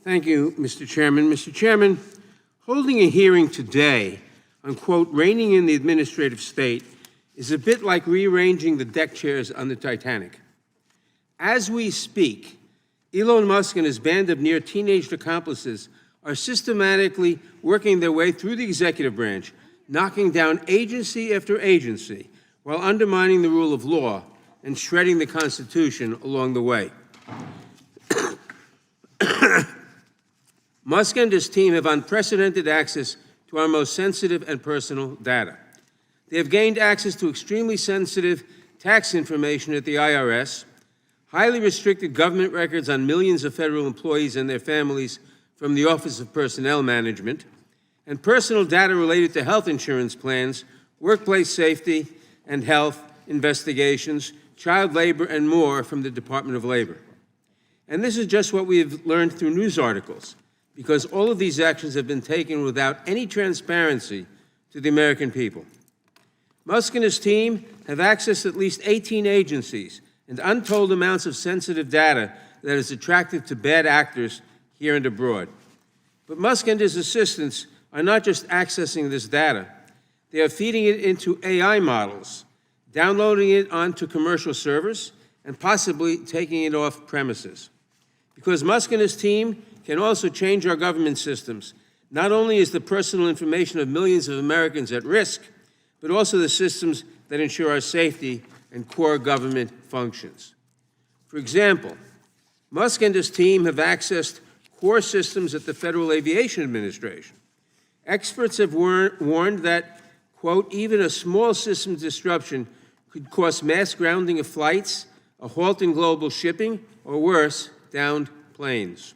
Thank you, Mr. Chairman. Mr. Chairman, holding a hearing today on, quote, reining in the administrative state is a bit like rearranging the deck chairs on the Titanic. As we speak, Elon Musk and his band of near teenage accomplices are systematically working their way through the executive branch, knocking down agency after agency while undermining the rule of law and shredding the Constitution along the way. Musk and his team have unprecedented access to our most sensitive and personal data. They have gained access to extremely sensitive tax information at the IRS, highly restricted government records on millions of federal employees and their families from the Office of Personnel Management, and personal data related to health insurance plans, workplace safety and health investigations, child labor, and more from the Department of Labor. And this is just what we have learned through news articles, because all of these actions have been taken without any transparency to the American people. Musk and his team have accessed at least 18 agencies and untold amounts of sensitive data that is attractive to bad actors here and abroad. But Musk and his assistants are not just accessing this data. They are feeding it into AI models, downloading it onto commercial servers, and possibly taking it off premises. Because Musk and his team can also change our government systems. Not only is the personal information of millions of Americans at risk, but also the systems that ensure our safety and core government functions. For example, Musk and his team have accessed core systems at the Federal Aviation Administration. Experts have warned that, quote, even a small system disruption could cause mass grounding of flights, a halt in global shipping, or worse, downed planes.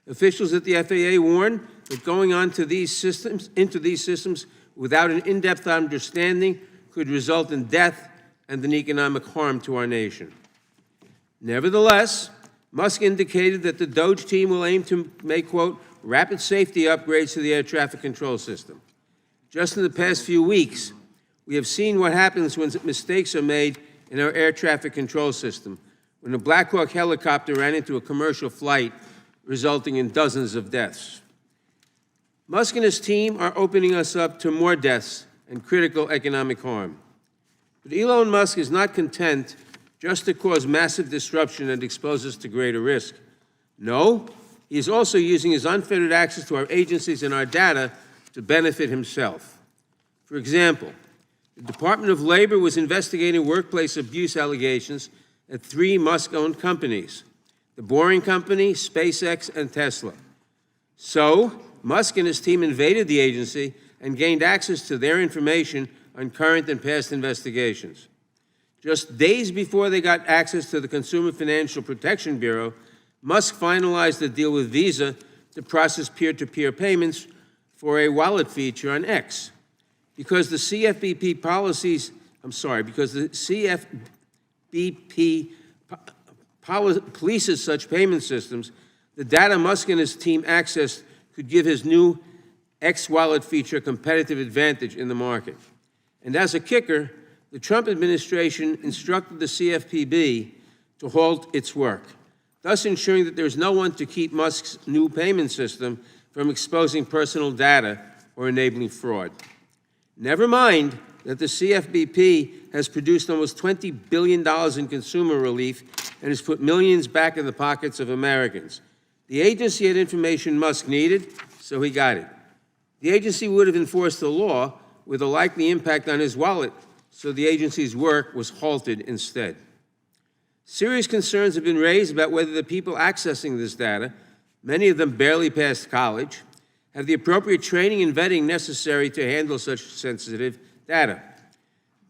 Officials at the FAA warn that going into these systems without an in-depth understanding could result in death and an economic harm to our nation. Nevertheless, Musk indicated that the DOGE team will aim to make, quote, rapid safety upgrades to the air traffic control system. Just in the past few weeks, we have seen what happens when mistakes are made in our air traffic control system, when a Black Hawk helicopter ran into a commercial flight, resulting in dozens of deaths. Musk and his team are opening us up to more deaths and critical economic harm. But Elon Musk is not content just to cause massive disruption and expose us to greater risk. No, he is also using his unfettered access to our agencies and our data to benefit himself. For example, the Department of Labor was investigating workplace abuse allegations at 3 Musk-owned companies: the Boring Company, SpaceX, and Tesla. So, Musk and his team invaded the agency and gained access to their information on current and past investigations. Just days before they got access to the Consumer Financial Protection Bureau, Musk finalized a deal with Visa to process peer-to-peer payments for a wallet feature on X. Because the CFPB polices such payment systems, the data Musk and his team accessed could give his new X wallet feature a competitive advantage in the market. And as a kicker, the Trump administration instructed the CFPB to halt its work, thus ensuring that there's no one to keep Musk's new payment system from exposing personal data or enabling fraud. Never mind that the CFPB has produced almost $20 billion in consumer relief and has put millions back in the pockets of Americans. The agency had information Musk needed, so he got it. The agency would have enforced the law with a likely impact on his wallet, so the agency's work was halted instead. Serious concerns have been raised about whether the people accessing this data, many of them barely past college, have the appropriate training and vetting necessary to handle such sensitive data.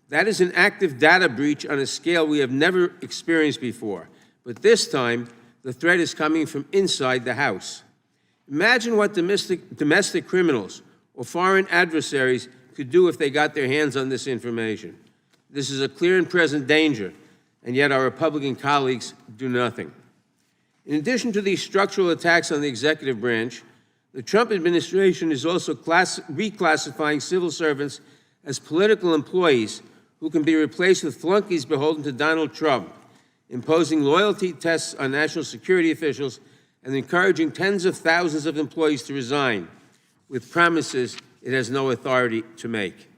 That is an active data breach on a scale we have never experienced before, but this time, the threat is coming from inside the House. Imagine what domestic criminals or foreign adversaries could do if they got their hands on this information. This is a clear and present danger, and yet our Republican colleagues do nothing. In addition to these structural attacks on the executive branch, the Trump administration is also reclassifying civil servants as political employees who can be replaced with flunkies beholden to Donald Trump, imposing loyalty tests on national security officials and encouraging tens of thousands of employees to resign, with promises it has no authority to make.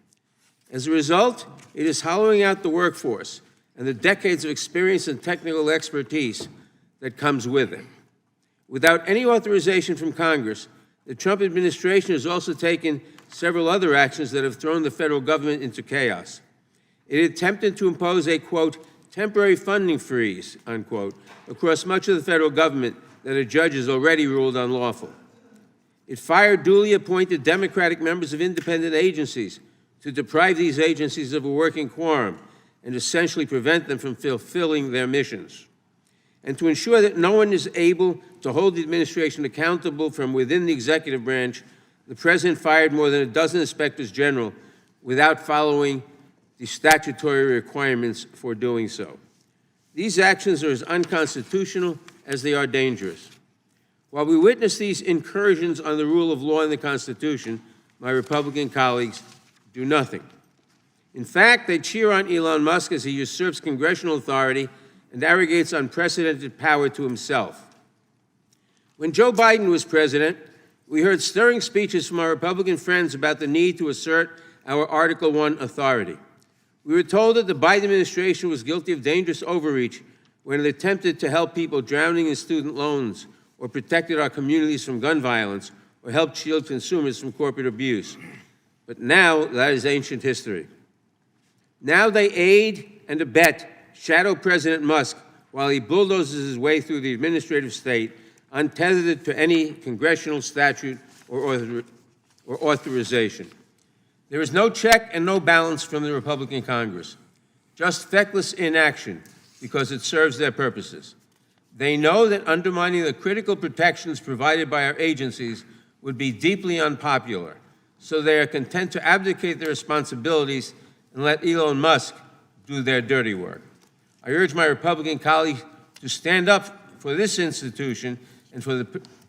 As a result, it is hollowing out the workforce and the decades of experience and technical expertise that comes with it. Without any authorization from Congress, the Trump administration has also taken several other actions that have thrown the federal government into chaos. It attempted to impose a, quote, temporary funding freeze, unquote, across much of the federal government that a judge has already ruled unlawful. It fired duly appointed Democratic members of independent agencies to deprive these agencies of a working quorum and essentially prevent them from fulfilling their missions. And to ensure that no one is able to hold the administration accountable from within the executive branch, the president fired more than a dozen inspectors general without following the statutory requirements for doing so. These actions are as unconstitutional as they are dangerous. While we witness these incursions on the rule of law and the Constitution, my Republican colleagues do nothing. In fact, they cheer on Elon Musk as he usurps congressional authority and arrogates unprecedented power to himself. When Joe Biden was president, we heard stirring speeches from our Republican friends about the need to assert our Article I authority. We were told that the Biden administration was guilty of dangerous overreach when it attempted to help people drowning in student loans, or protected our communities from gun violence, or helped shield consumers from corporate abuse. But now that is ancient history. Now they aid and abet shadow President Musk while he bulldozes his way through the administrative state, untethered to any congressional statute or authorization. There is no check and no balance from the Republican Congress, just feckless inaction because it serves their purposes. They know that undermining the critical protections provided by our agencies would be deeply unpopular, so they are content to abdicate their responsibilities and let Elon Musk do their dirty work. I urge my Republican colleagues to stand up for this institution and for the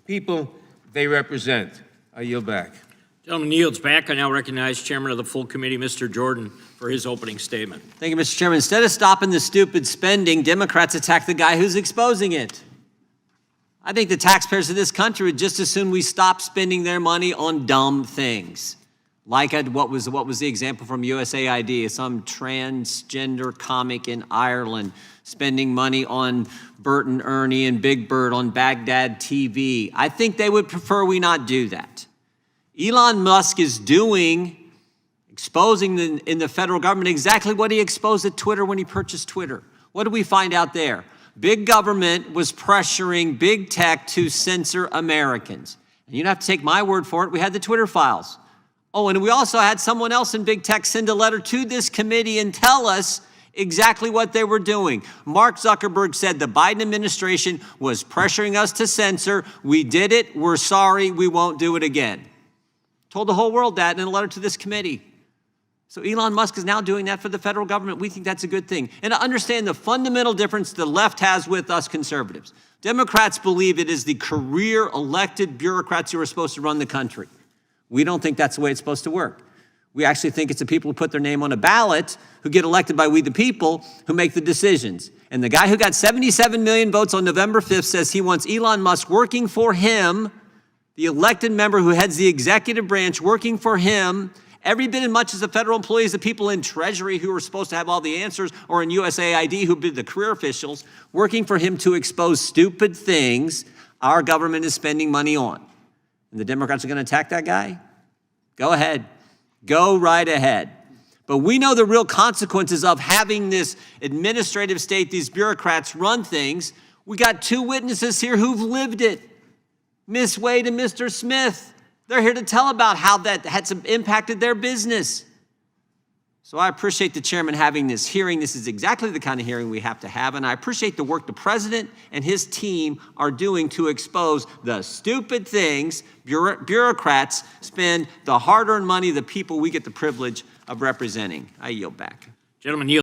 people they represent. I yield back. Gentleman yields back. I now recognize Chairman of the full committee, Mr. Jordan, for his opening statement. Thank you, Mr. Chairman. Instead of stopping the stupid spending, Democrats attack the guy who's exposing it. I think the taxpayers of this country would just as soon we stop spending their money on dumb things. Like what was the example from USAID, some transgender comic in Ireland spending money on Bert and Ernie and Big Bird on Baghdad TV. I think they would prefer we not do that. Elon Musk is exposing in the federal government exactly what he exposed at Twitter when he purchased Twitter. What did we find out there? Big government was pressuring big tech to censor Americans. And you don't have to take my word for it. We had the Twitter files. Oh, and we also had someone else in big tech send a letter to this committee and tell us exactly what they were doing. Mark Zuckerberg said the Biden administration was pressuring us to censor. We did it. We're sorry. We won't do it again. Told the whole world that in a letter to this committee. So Elon Musk is now doing that for the federal government. We think that's a good thing. And to understand the fundamental difference the left has with us conservatives. Democrats believe it is the career elected bureaucrats who are supposed to run the country. We don't think that's the way it's supposed to work. We actually think it's the people who put their name on a ballot who get elected by we the people who make the decisions. And the guy who got 77 million votes on November 5th says he wants Elon Musk working for him, the elected member who heads the executive branch working for him, every bit as much as the federal employees, the people in Treasury who are supposed to have all the answers, or in USAID who be the career officials, working for him to expose stupid things our government is spending money on. And the Democrats are going to attack that guy? Go ahead. Go right ahead. But we know the real consequences of having this administrative state, these bureaucrats run things. We got two witnesses here who've lived it. Ms. Wade and Mr. Smith. They're here to tell about how that had impacted their business. So I appreciate the chairman having this hearing. This is exactly the kind of hearing we have to have. And I appreciate the work the president and his team are doing to expose the stupid things bureaucrats spend the hard-earned money of the people we get the privilege of representing. I yield back. Gentleman yield.